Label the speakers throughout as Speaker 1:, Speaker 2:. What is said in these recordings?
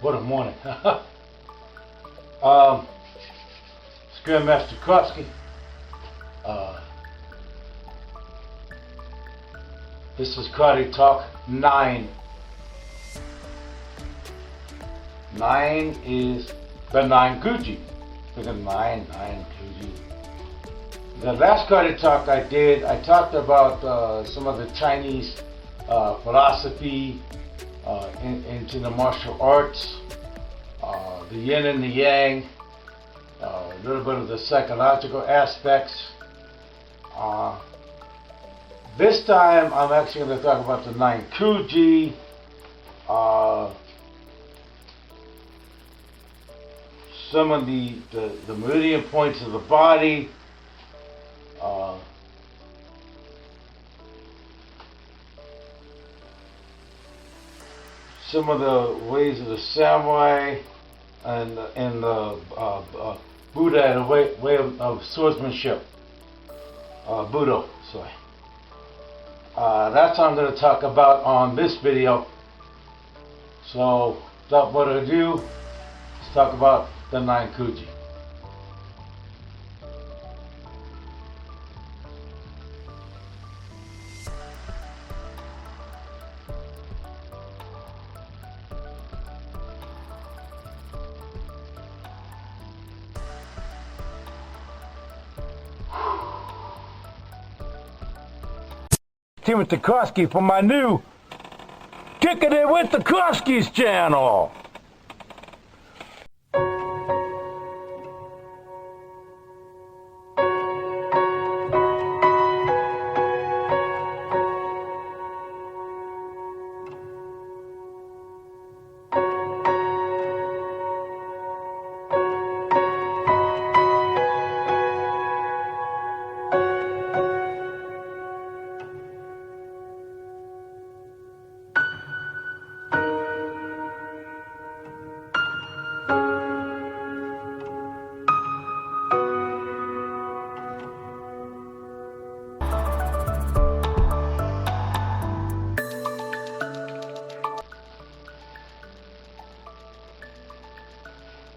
Speaker 1: What a morning. Grandmaster Kerofsky. This is Karate Talk 9. 9 is the 9 Kuji. Look at 9 Kuji. The last Karate Talk I did, I talked about some of the Chinese philosophy into the martial arts, the yin and the yang, a little bit of the psychological aspects. This time I'm actually going to talk about the 9 Kuji, some of the meridian points of the body, some of the ways of the samurai, and the Buddha and a way of swordsmanship. Budo, sorry. That's what I'm going to talk about on this video. So, without further ado, let's talk about the 9 Kuji. Timothy Kerofsky for my new Kicking It With the Kerofskys channel.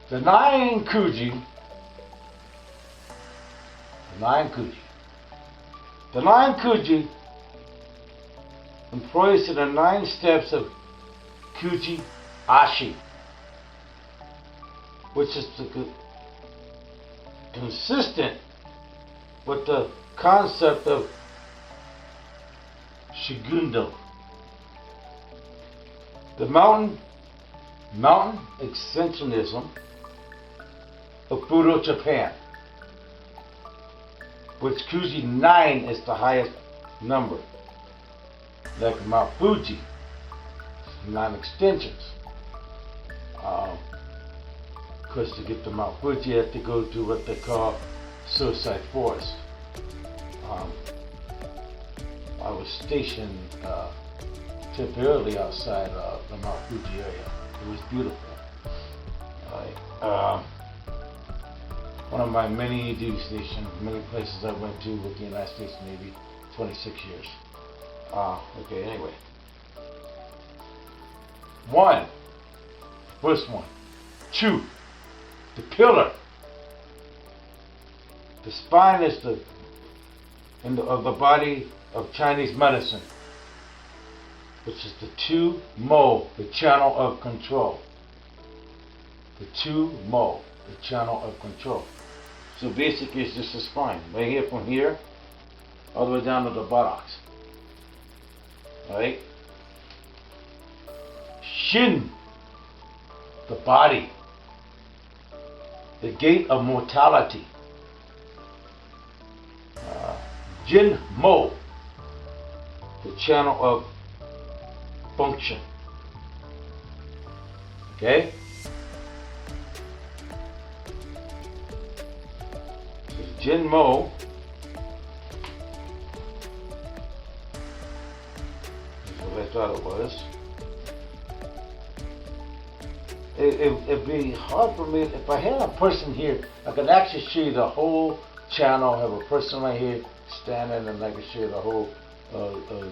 Speaker 1: The 9 Kuji. The 9 Kuji. The 9 Kuji employs the 9 steps of Kuji Ashi, which is consistent with the concept of Shigundo. The mountain extensionism of Budo, Japan, which Kuji 9 is the highest number. Like Mount Fuji, 9 extensions. Of course, to get to Mount Fuji, you have to go to what they call Suicide Forest. I was stationed temporarily outside the Mount Fuji area. It was beautiful. One of my many duty stations, many places I went to with the United States Navy, 26 years. Okay, anyway. 1, first one. 2, the pillar. The spine is of the body of Chinese medicine, which is the 2 Mo, the channel of control. The 2 Mo, the channel of control. So basically it's just the spine, right here from here, all the way down to the buttocks. Alright? Shin, the body, the gate of mortality. Jin Mo, the channel of function. Okay? So Jin Mo is what I thought it was. It'd be hard for me if I had a person here. I could actually show you the whole channel. Have a person right here standing, and I can show you the whole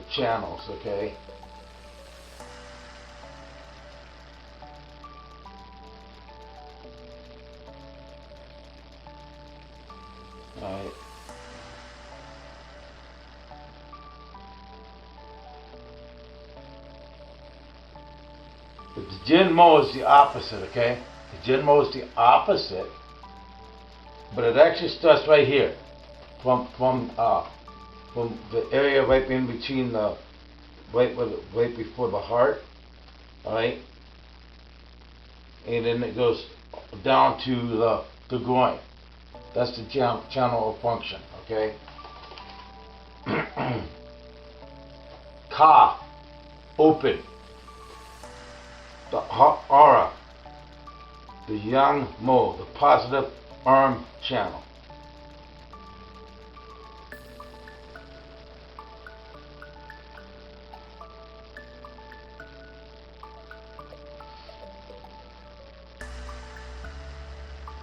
Speaker 1: channels. Okay. But the Jinmo is the opposite, okay? The Jinmo is the opposite, but it actually starts right here, from the area right in between the right before the heart, all right, and then it goes down to the groin. That's the channel of function, okay? Ka, open. The aura, the yang mo, the positive arm channel.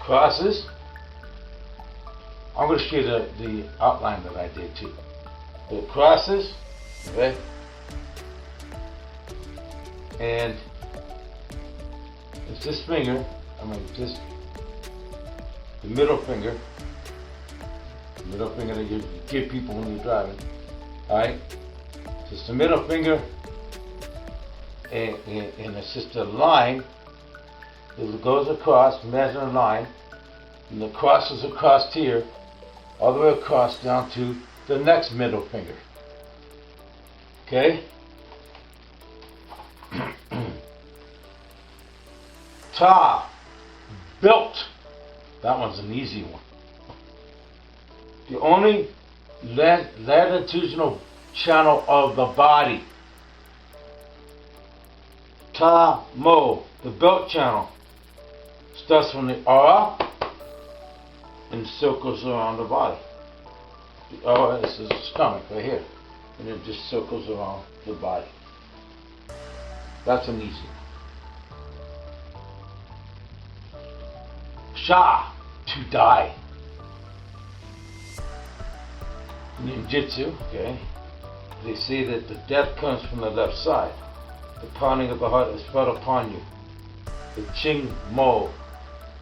Speaker 1: Crosses. I'm going to show you the outline that I did too. The crosses, okay, and it's this finger, just the middle finger that you give people when you're driving, alright? Just the middle finger, and it's just a line that goes across, measuring a line, and the crosses across here, all the way across down to the next middle finger. Okay? Ta, belt. That one's an easy one. The only latitudinal channel of the body. Ta, mo, the belt channel, starts from the aura and circles around the body. The aura is the stomach right here, and it just circles around the body. That's an easy one. Sha, to die. Ninjutsu, okay, they say that the death comes from the left side. The pounding of the heart is felt upon you. The Ching Mo,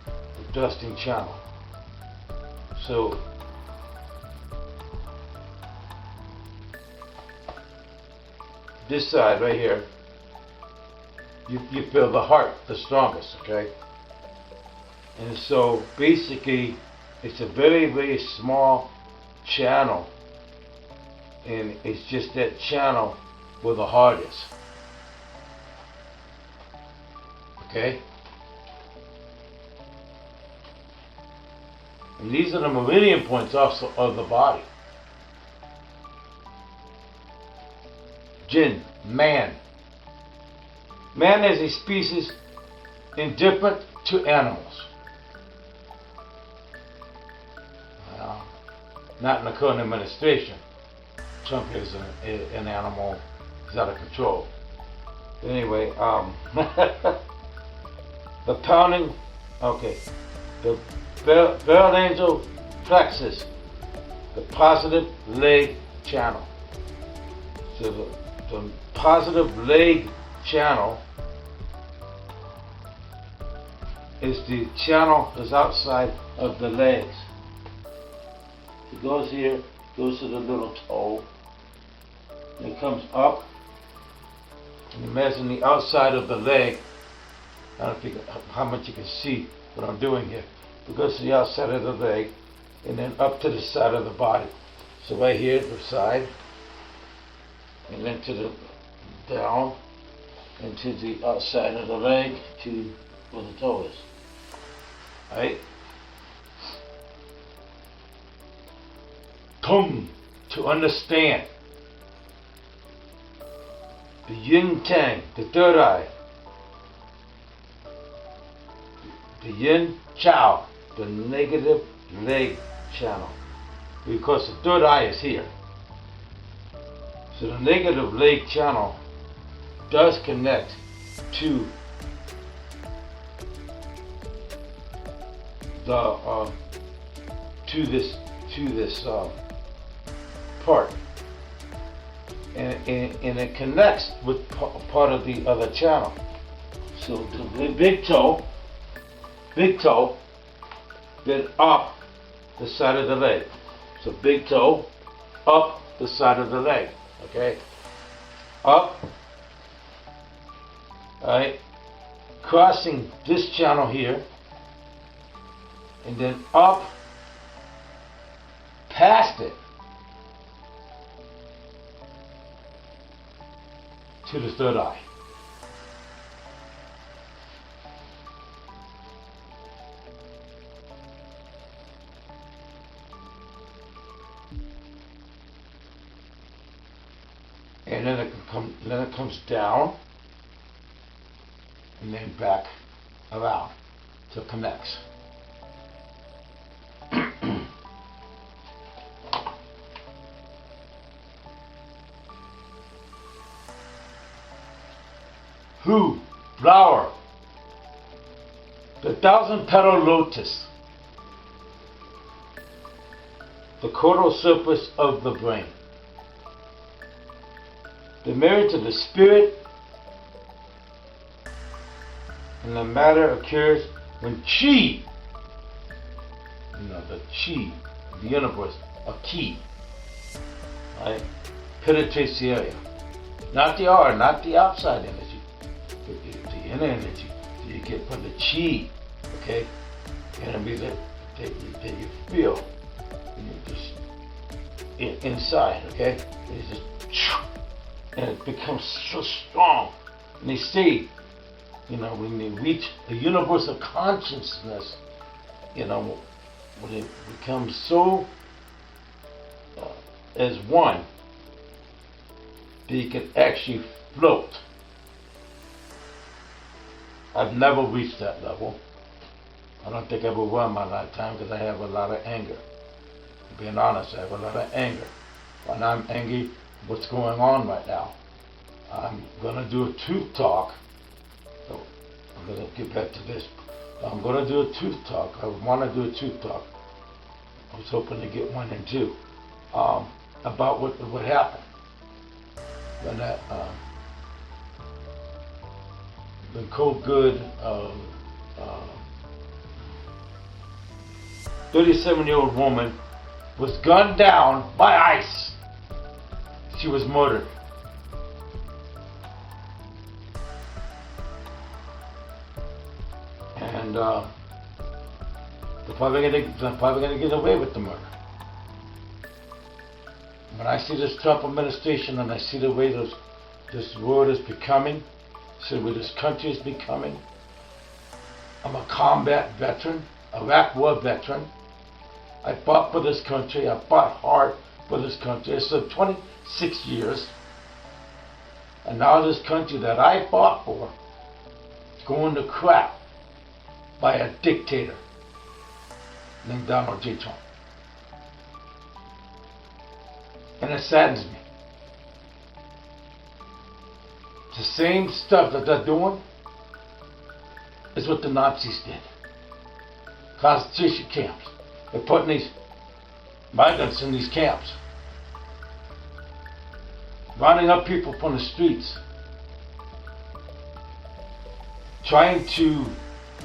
Speaker 1: the dusting channel. So, this side right here, you feel the heart the strongest, okay? And so basically it's a very, very small channel, and it's just that channel where the heart is. Okay? And these are the meridian points also of the body. Jin, man. Man is a species indifferent to animals. Well, not in the current administration. Trump is an animal. He's out of control. Anyway, the pounding, okay, the barrel angel plexus, the positive leg channel. So the positive leg channel is the channel that's outside of the legs. It goes here, goes to the little toe, and it comes up, and imagine the outside of the leg. I don't think how much you can see what I'm doing here. It goes to the outside of the leg, and then up to the side of the body. So right here, the side, and then to the down, and to the outside of the leg, to where the toe is. Right? Tum, to understand. The yin tang, the third eye. The yin chow, the negative leg channel. Because the third eye is here. So the negative leg channel does connect to the to this part, and it connects with part of the other channel. So the big toe, then up the side of the leg. So big toe, up the side of the leg. Okay, up, all right, crossing this channel here, and then up past it to the third eye. And then it comes down and then back around till it connects. Who? Flower. The 1,000-petal lotus. The caudal surface of the brain. The marriage of the spirit and the matter occurs when chi, the chi, the universe, a ki, right, penetrates the area. Not the aura, not the outside energy, but the inner energy. So you get from the chi, okay, energy that you feel when you're just inside, okay, it's just, and it becomes so strong. And they say, when they reach a universal consciousness, when it becomes so as one, that you can actually float. I've never reached that level. I don't think I ever will in my lifetime because I have a lot of anger. Being honest, I have a lot of anger. When I'm angry, what's going on right now? I'm going to do a truth talk. So I'm going to get back to this. I'm going to do a truth talk. I want to do a truth talk. I was hoping to get 1 and 2 about what happened when that the cold good 37-year-old woman was gunned down by ICE. She was murdered. And they're probably gonna get away with the murder. When I see this Trump administration and I see the way this world is becoming, see the way this country is becoming, I'm a combat veteran, Iraq war veteran. I fought for this country. I fought hard for this country. I served 26 years. And now this country that I fought for is going to crap by a dictator named Donald J. Trump. And it saddens me. The same stuff that they're doing is what the Nazis did. Concentration camps. They're putting these migrants in these camps, rounding up people from the streets, trying to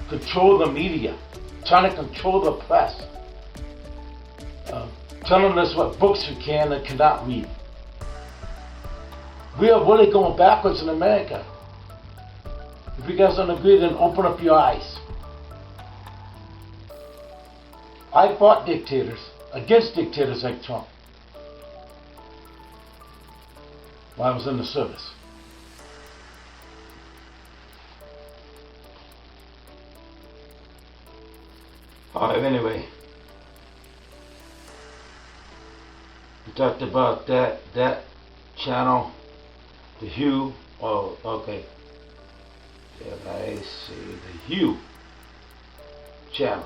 Speaker 1: control the media, trying to control the press, telling us what books we can and cannot read. We are really going backwards in America. If you guys don't agree, then open up your eyes. I fought dictators, against dictators like Trump, while I was in the service. Alright, anyway, we talked about that channel, the hue. Oh, okay. Yeah, I see the hue channel.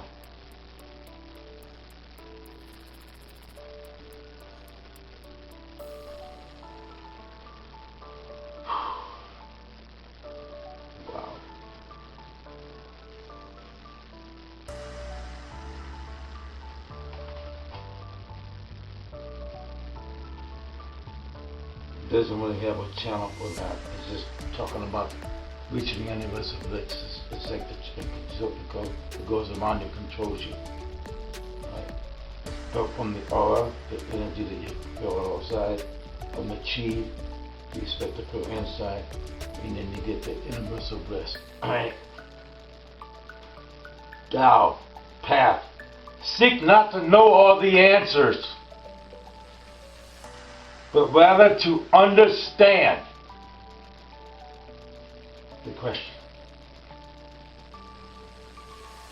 Speaker 1: Doesn't really have a channel for that. It's just talking about reaching the universal bliss. It's like it goes around you, controls you. Right? But from the aura, the energy that you feel outside, from the chi, you expect to feel inside, and then you get the universal bliss. Alright. Tao, path. Seek not to know all the answers, but rather to understand the question.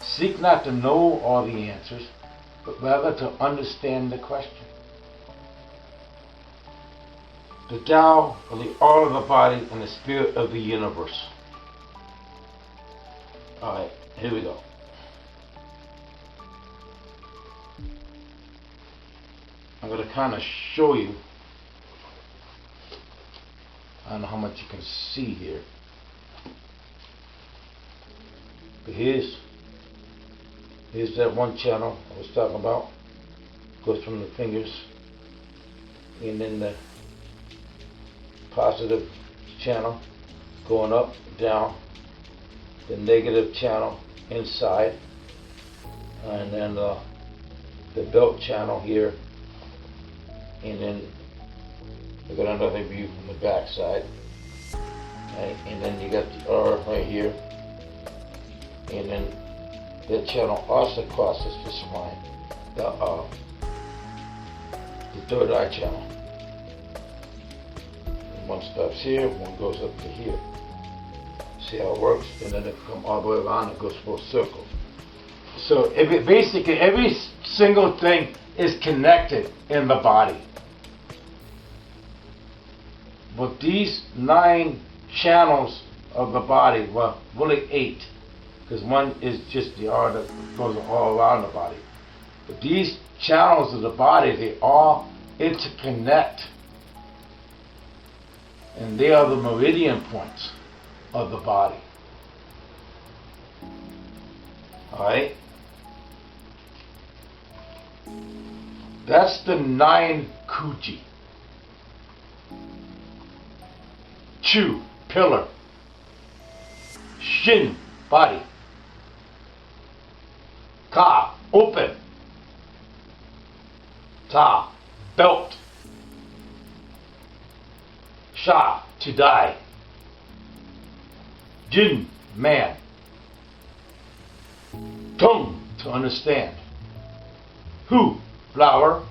Speaker 1: Seek not to know all the answers, but rather to understand the question. The Tao are the aura of the body and the spirit of the universe. Alright, here we go. I'm going to kind of show you. I don't know how much you can see here. But here's that one channel I was talking about. Goes from the fingers and then the positive channel going up, down, the negative channel inside, and then the belt channel here, and then we got another view from the back side, right? And then you got the R right here, and then that channel also crosses the spine, the third eye channel. One stops here, one goes up to here. See how it works? And then it comes all the way around and goes full circle. So basically every single thing is connected in the body. But these 9 channels of the body, well, really 8, because one is just the aura that goes all around the body. But these channels of the body, they all interconnect. And they are the meridian points of the body. Alright? That's the 9 Kuji. Chu, pillar. Shin, body. Ka, open. Ta, belt. Sha, to die. Jin, man. Tung, to understand. Hu, flower.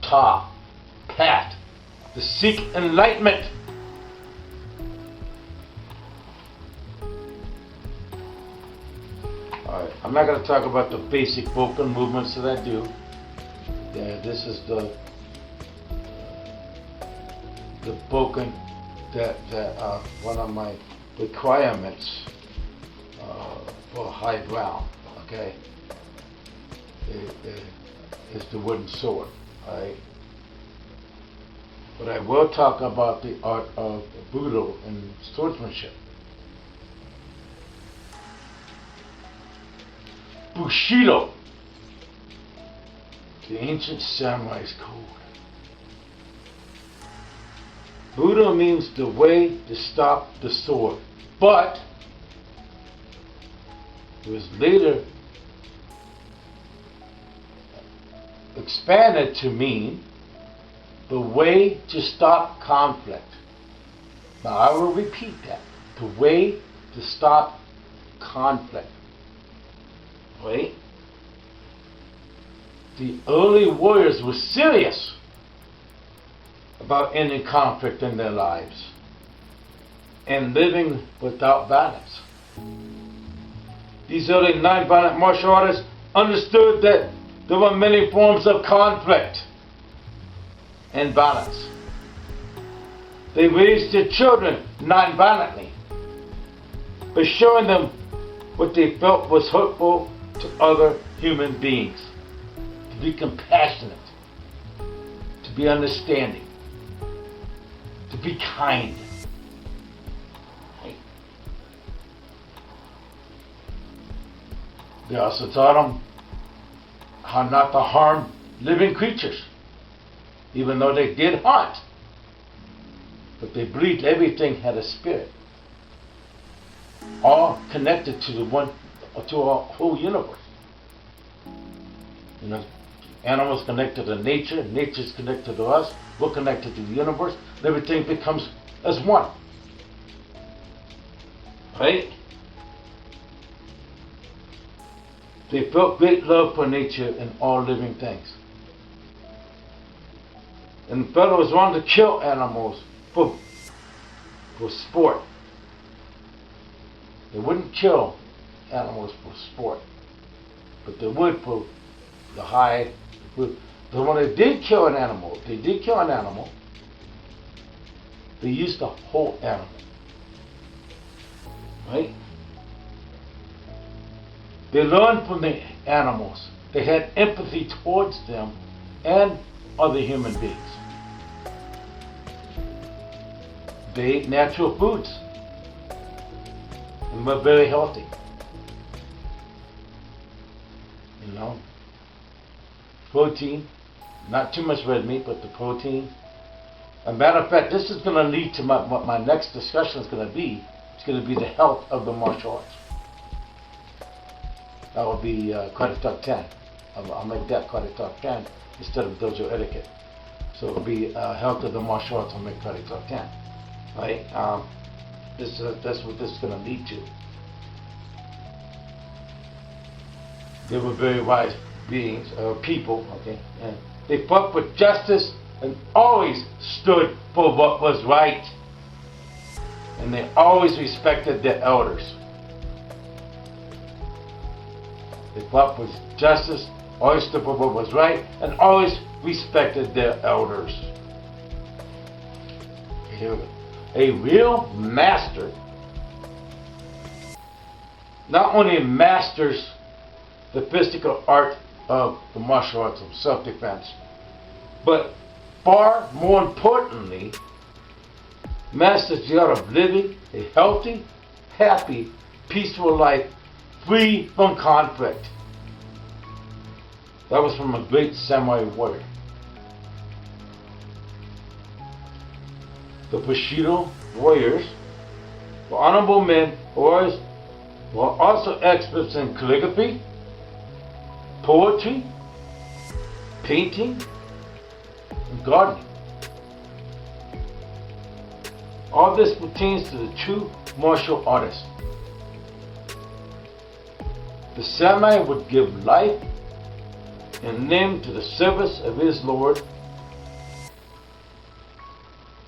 Speaker 1: Ta, path, to seek enlightenment. Alright, I'm not going to talk about the basic vocal movements that I do. This is the Boken that one of my requirements for high ground, okay, is the wooden sword, right? But I will talk about the art of Budo and swordsmanship. Bushido, the ancient samurai's code. Buddha means the way to stop the sword, but it was later expanded to mean the way to stop conflict. Now I will repeat that. The way to stop conflict. Wait. The early warriors were serious about ending conflict in their lives and living without violence. These early non-violent martial artists understood that there were many forms of conflict and violence. They raised their children non-violently by showing them what they felt was hurtful to other human beings, to be compassionate, to be understanding, to be kind. They also taught them how not to harm living creatures, even though they did hunt. But they believed everything had a spirit, all connected to our whole universe. You know, animals connected to nature, nature's connected to us, we're connected to the universe, and everything becomes as one. Right? They felt great love for nature and all living things. And fellows wanted to kill animals for sport. They wouldn't kill animals for sport, but they would for the hide. But when they did kill an animal, they used the whole animal. Right? They learned from the animals. They had empathy towards them and other human beings. They ate natural foods and were very healthy. You know, protein, not too much red meat, but the protein. As a matter of fact, this is going to lead to what my next discussion is going to be. It's going to be the health of the martial arts. That will be Karate Talk 10. I'll make that Karate Talk 10 instead of dojo etiquette. So it'll be health of the martial arts. I'll make Karate Talk 10. Right? That's what this is going to lead to. They were very wise beings, people, okay? And they fought for justice and always stood for what was right. And they always respected their elders. They fought for justice, always stood for what was right, and always respected their elders. Here we go. A real master not only masters the physical art of the martial arts of self-defense, but far more importantly, masters the art of living a healthy, happy, peaceful life free from conflict. That was from a great samurai warrior. The Bushido warriors were honorable men who were also experts in calligraphy, poetry, painting, and gardening. All this pertains to the true martial artist. The samurai would give life and limb to the service of his lord.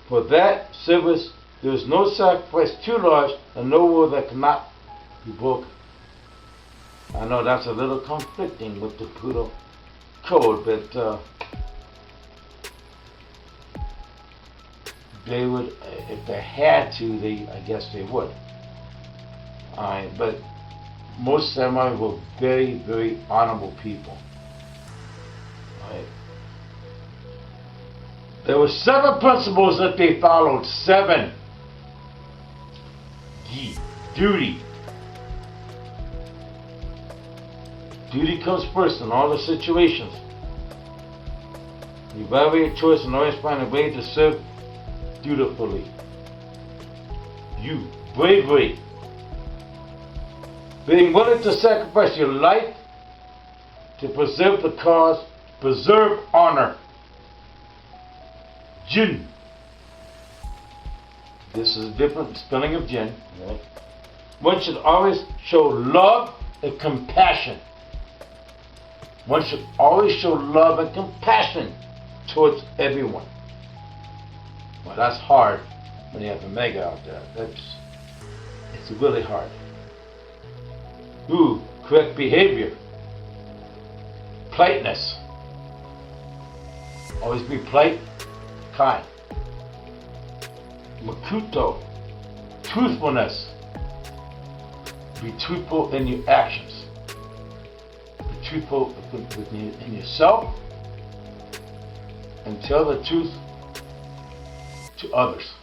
Speaker 1: For that service, there is no sacrifice too large and no rule that cannot be broken. I know that's a little conflicting with the Buddha code, but they would, if they had to, I guess they would. But most samurai were very, very honorable people. There were 7 principles that they followed. 7. Duty. Duty comes first in all the situations. You evaluate your choice and always find a way to serve dutifully. Bravery. Being willing to sacrifice your life to preserve the cause, preserve honor. Jin. This is a different spelling of Jin. Right? One should always show love and compassion. One should always show love and compassion towards everyone. Well, that's hard when you have a mega out there. It's really hard. Correct behavior. Politeness. Always be polite, kind. Makuto. Truthfulness. Be truthful in your actions. Be truthful in yourself. And tell the truth to others.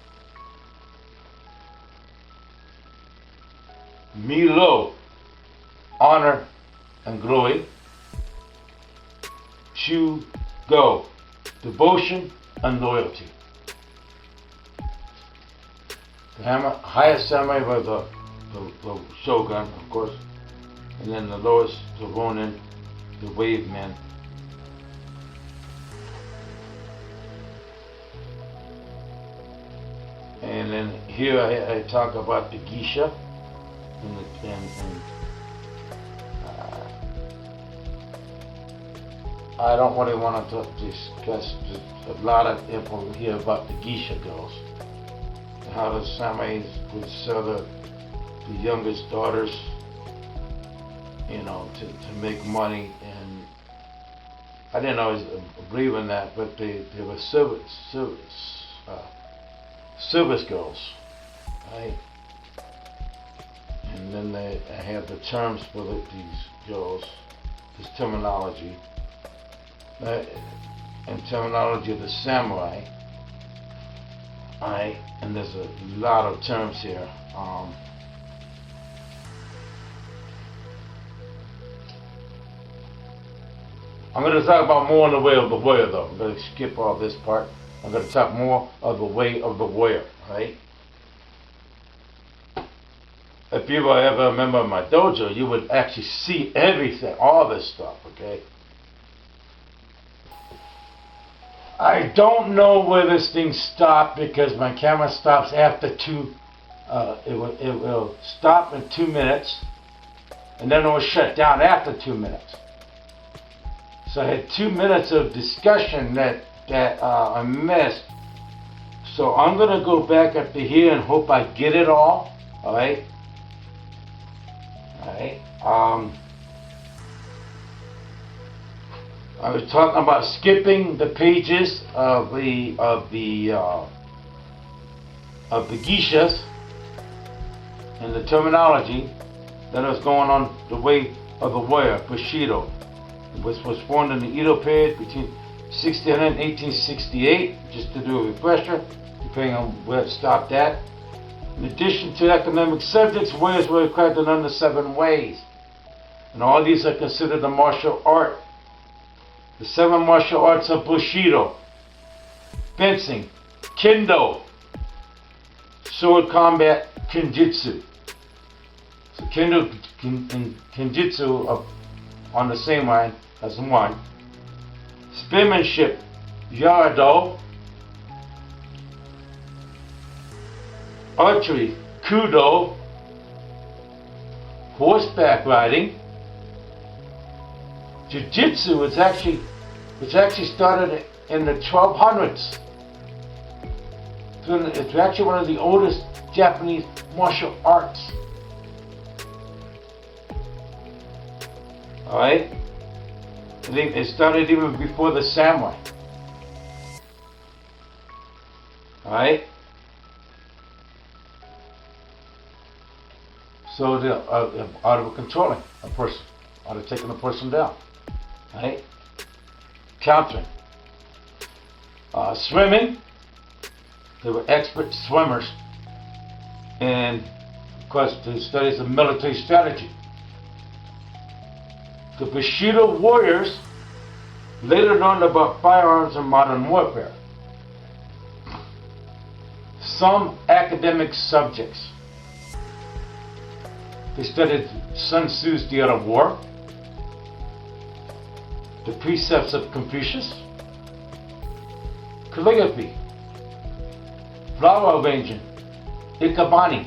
Speaker 1: Milo. Honor and glory. Go. Devotion and loyalty. The highest samurai was the shogun, of course, and then the lowest, the ronin, the wave men. And then here I talk about the geisha and I don't really want to discuss a lot of info here about the geisha girls, how the samurais would sell the youngest daughters, to make money, and I didn't always believe in that, but they were service girls, right? And then they have the terms for these girls, this terminology, and terminology of the samurai. Alright, and there's a lot of terms here. I'm going to talk about more in the way of the warrior, though. I'm going to skip all this part. I'm going to talk more of the way of the warrior, right? If you were ever a member of my dojo, you would actually see everything, all this stuff, okay? I don't know where this thing stopped because my camera stops after it will stop in 2 minutes, and then it will shut down after 2 minutes. So I had 2 minutes of discussion that I missed. So I'm going to go back up to here and hope I get it all. Alright? Alright. I was talking about skipping the pages of the geishas and the terminology that was going on the way of the warrior, Bushido, which was formed in the Edo period between 1600 and 1868, just to do a refresher, depending on where it stopped at. In addition to academic subjects, warriors were required to learn the 7 ways, and all these are considered a martial art. The 7 martial arts of Bushido: fencing, kendo, sword combat, kenjutsu. So kendo and kenjutsu are on the same line as one. Spearmanship, yarido. Archery, kudo. Horseback riding. Jiu-jitsu which actually started in the 1200s. It's actually one of the oldest Japanese martial arts. Alright? I think it started even before the samurai. Alright? So the art of controlling a person, art of taking a person down. Right? Countering. Swimming. They were expert swimmers. And, of course, the studies of military strategy. The Bushido warriors later learned about firearms and modern warfare. Some academic subjects. They studied Sun Tzu's The Art of War, the precepts of Confucius, calligraphy, flower arranging, ikebani,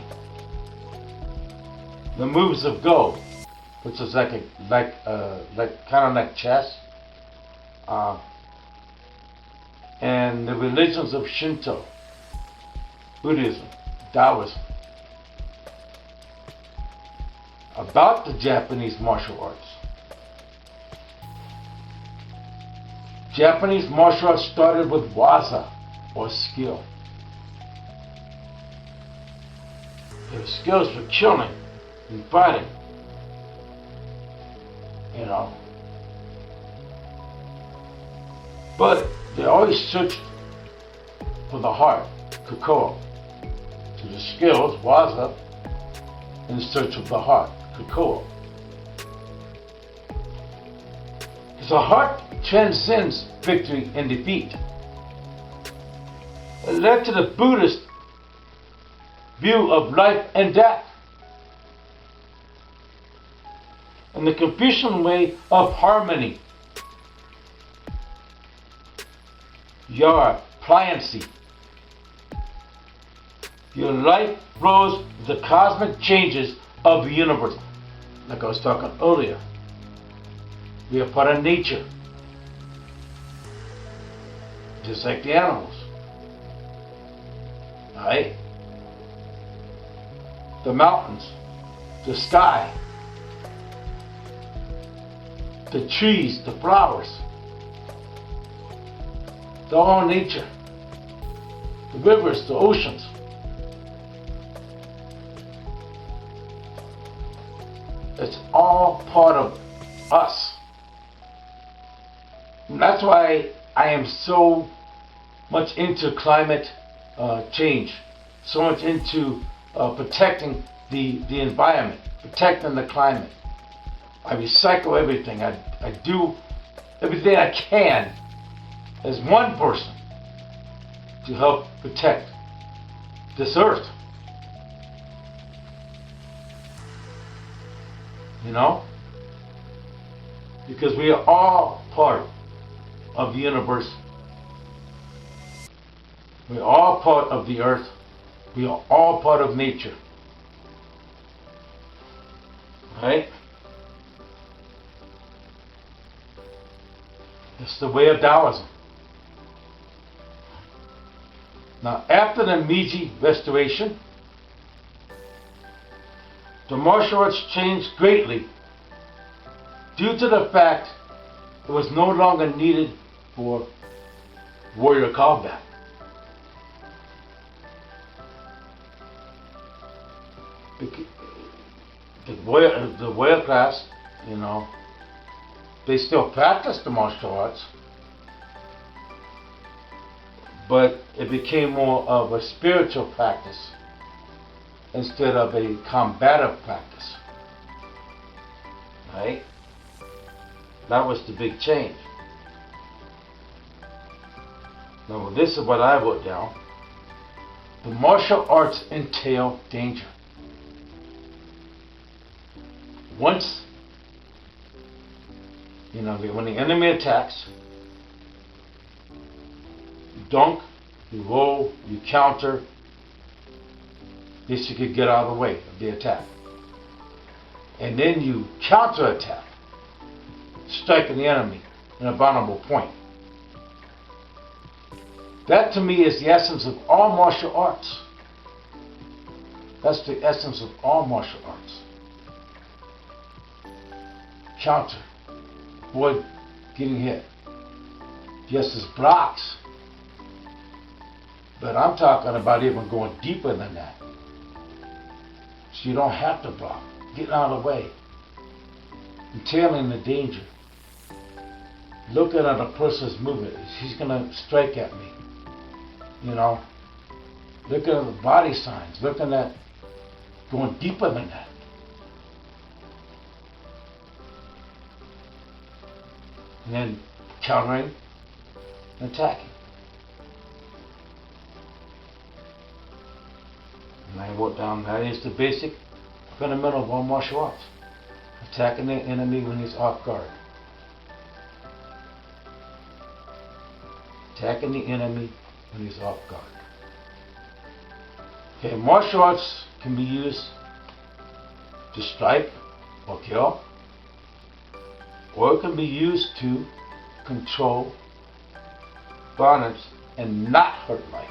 Speaker 1: the moves of Go, which is kind of like chess, and the religions of Shinto, Buddhism, Taoism. About the Japanese martial arts. Japanese martial arts started with waza, or skill. Their skills for killing and fighting. But they always searched for the heart, kokoro. So the skills, waza, in search of the heart, kokoro. Because the heart transcends victory and defeat. It led to the Buddhist view of life and death, and the Confucian way of harmony. Yar, pliancy. Your life flows with the cosmic changes of the universe. Like I was talking earlier. We are part of nature. just like the animals. Right? The mountains, the sky, the trees, the flowers, the all nature, the rivers, the oceans. It's all part of us. And that's why I am so much into climate change, so much into protecting the environment, protecting the climate. I recycle everything. I do everything I can as one person to help protect this earth. You know? Because we are all part of the universe. We are all part of the earth. We are all part of nature. Right? It's the way of Taoism. Now, after the Meiji Restoration, the martial arts changed greatly due to the fact it was no longer needed for warrior combat. The warrior class, you know, they still practice the martial arts, but it became more of a spiritual practice instead of a combative practice. Right? That was the big change. Now, this is what I wrote down. The martial arts entail danger. Once, you know, when the enemy attacks, you dunk, you roll, you counter, this you could get out of the way of the attack. And then you counterattack, striking the enemy in a vulnerable point. That to me is the essence of all martial arts. That's the essence of all martial arts. Counter, avoid getting hit. Yes, it's blocks, but I'm talking about even going deeper than that. So you don't have to block. Get out of the way. Entailing the danger. Looking at a person's movement. He's going to strike at me. You know. Looking at the body signs. Looking at going deeper than that. And then countering and attacking. And I wrote down that is the basic fundamental of all martial arts. Attacking the enemy when he's off guard. Attacking the enemy when he's off guard. Okay, martial arts can be used to strike or kill, or it can be used to control violence and not hurt life.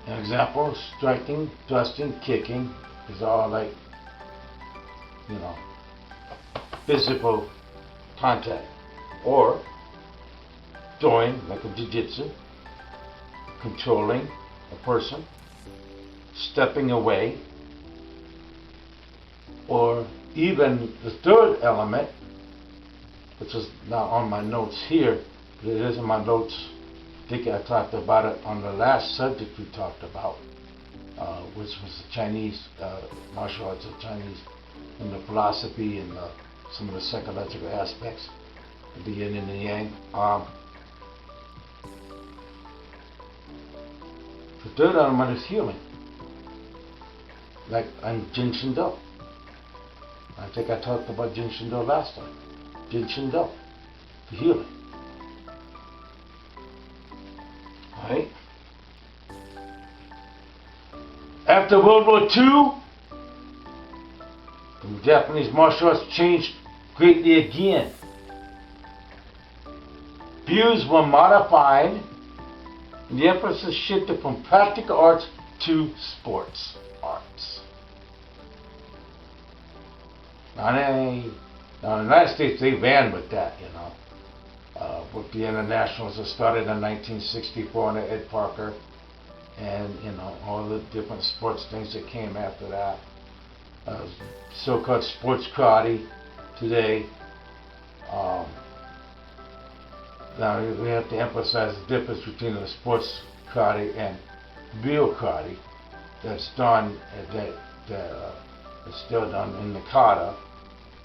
Speaker 1: An example, striking, thrusting, kicking is all like, you know, physical contact. Or throwing, like a jiu-jitsu, controlling a person, stepping away, or even the third element, which is not on my notes here, but it is in my notes. I think I talked about it on the last subject we talked about, which was the Chinese, martial arts of Chinese, and the philosophy and some of the psychological aspects of the yin and the yang. The third element is healing, like I'm Jin Shin Do. I think I talked about Jin Shin Do last time. Jin Shin Do, the healing. Right? After World War II, the Japanese martial arts changed greatly again. views were modified, and the emphasis shifted from practical arts to sports arts. Now in the United States, they ran with that, with the internationals that started in 1964 under Ed Parker, and all the different sports things that came after that. So-called sports karate today. Now we have to emphasize the difference between the sports karate and real karate that's done that's still done in the kata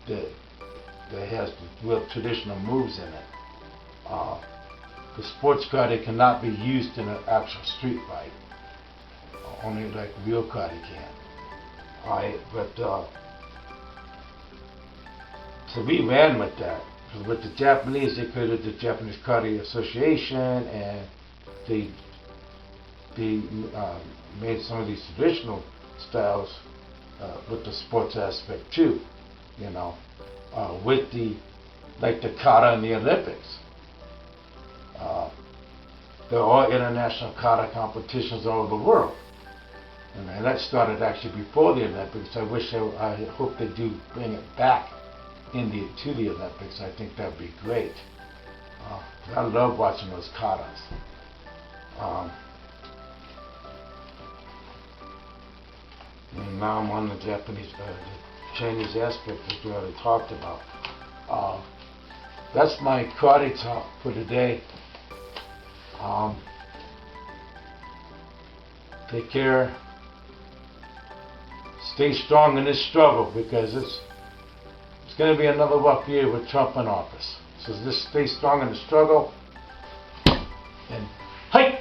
Speaker 1: that has the real traditional moves in it. The sports karate cannot be used in an actual street fight. Only like real karate can. Alright, but so we ran with that. With the Japanese, they created the Japanese Karate Association, and they made some of these traditional styles with the sports aspect too. With like the kata in the Olympics. There are international kata competitions all over the world. And that started actually before the Olympics. I hope they do bring it back to the Olympics. I think that would be great. I love watching those katas. And now I'm on the Chinese aspect that we already talked about. That's my karate talk for today. Take care. Stay strong in this struggle, because it's going to be another rough year with Trump in office. So just stay strong in the struggle. And hey!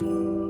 Speaker 2: you.